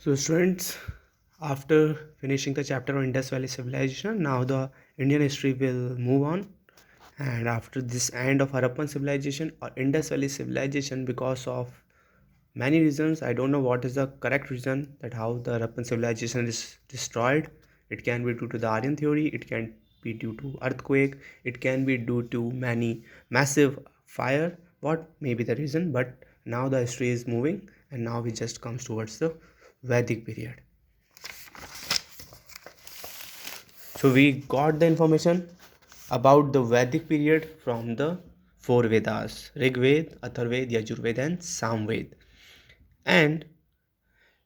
So, students, after finishing the chapter on Indus Valley Civilization, now the Indian history will move on. And after this end of Harappan civilization or Indus Valley civilization, because of many reasons, I don't know what is the correct reason that how the Harappan civilization is destroyed. It can be due to the Aryan theory, it can be due to earthquake, it can be due to many massive fire. What may be the reason? But now the history is moving, and now we just comes towards the Vedic period. So we got the information about the Vedic period from the four Vedas: Rig Ved, Atharved, Yajurved, and Samved. And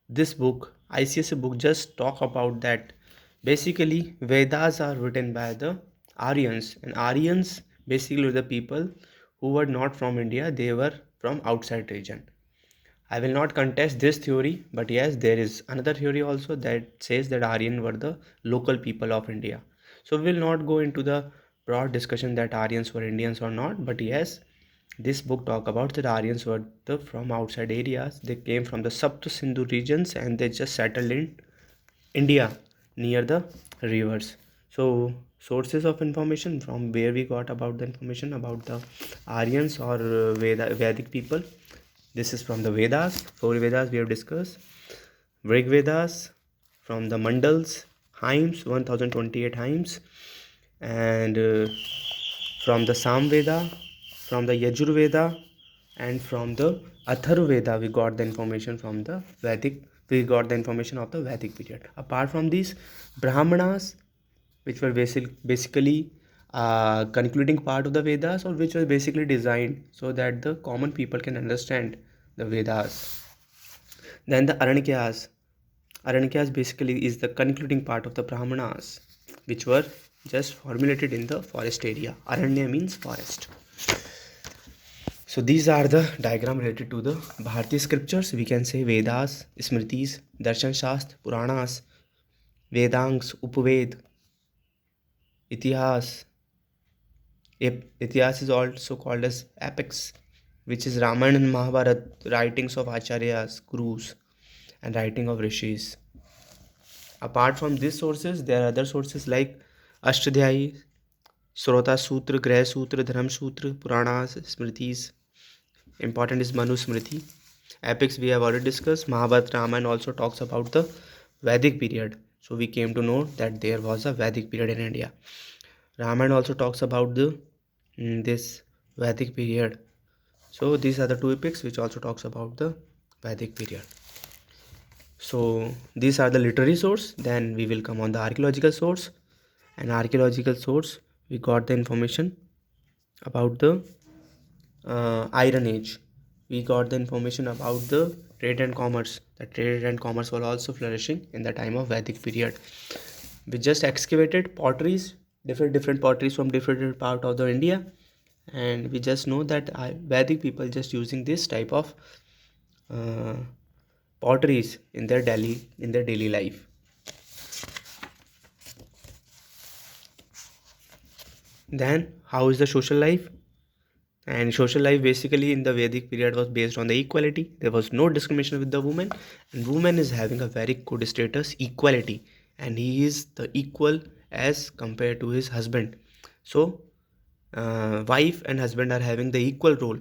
this book, ICSE book, just talk about that. Basically, Vedas are written by the Aryans, and Aryans basically were the people who were not from India; they were from outside region. I will not contest this theory, but yes, there is another theory also that says that Aryan were the local people of India. So we will not go into the broad discussion that Aryans were Indians or not, but yes, this book talk about that Aryans were the from outside areas. They came from the Sapta Sindhu regions and they just settled in India near the rivers. So sources of information from where we got about the information about the Aryans or Vedic people. This is from the Vedas. Four Vedas we have discussed. Rig Vedas from the Mandals, hymns 1028 hymns, and from the Samveda, from the Yajurveda, and from the Atharvaveda we got the information from the Vedic. We got the information of the Vedic period. Apart from these, Brahmanas, which were basically concluding part of the Vedas, or which was basically designed so that the common people can understand the Vedas. Then the Aranyakas. Aranyakas basically is the concluding part of the Brahmanas, which were just formulated in the forest area. Aranya means forest. So these are the diagram related to the Bharatiya scriptures. We can say Vedas, Smritis, Darshan Shastra, Puranas, Vedangs, Upaved, Itihas. Itihas is also called as epics, which is Ramayana and Mahabharata, writings of acharyas, gurus, and writing of rishis. Apart from these sources, there are other sources like Ashtadhyayi, Srota Sutra, Greh Sutra, Dharma Sutra, Puranas, Smritis. Important is Manu Smriti. Epics we have already discussed. Mahabharata, Ramayana also talks about the Vedic period. So we came to know that there was a Vedic period in India. Ramayana also talks about the this Vedic period. So these are the two epics which also talks about the Vedic period. So these are the literary source. Then we will come on the archaeological source. And archaeological source, we got the information about the Iron Age. We got the information about the trade and commerce. The trade and commerce were also flourishing in the time of Vedic period. We just excavated potteries, different potteries from different part of the India, and we just know that Vedic people just using this type of uh, potteries in their daily life. Then how is the social life? And social life basically in the Vedic period was based on the equality. There was no discrimination with the woman, and woman is having a very good status, equality, and he is the equal as compared to his husband. So wife and husband are having the equal role.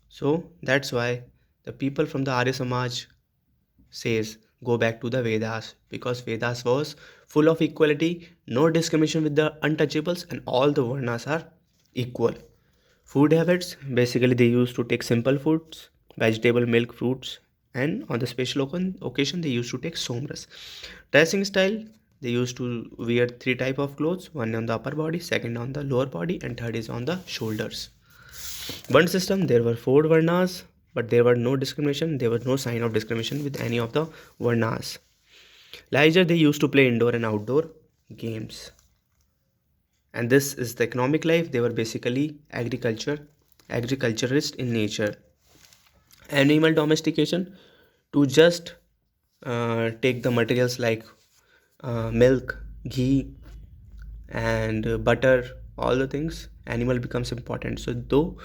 So that's why the people from the Arya Samaj says go back to the Vedas, because Vedas was full of equality, no discrimination with the untouchables, and all the Varnas are equal. Food habits, basically they used to take simple foods, vegetable, milk, fruits, and on the special occasion they used to take somras. Dressing style, they used to wear three type of clothes: one on the upper body, second on the lower body, and third is on the shoulders. One system, there were four varnas, but there were no discrimination. There was no sign of discrimination with any of the varnas. Leisure, they used to play indoor and outdoor games. And this is the economic life. They were basically agriculturist in nature. Animal domestication, to just take the materials like milk, ghee, and butter, all the things, animal becomes important. So though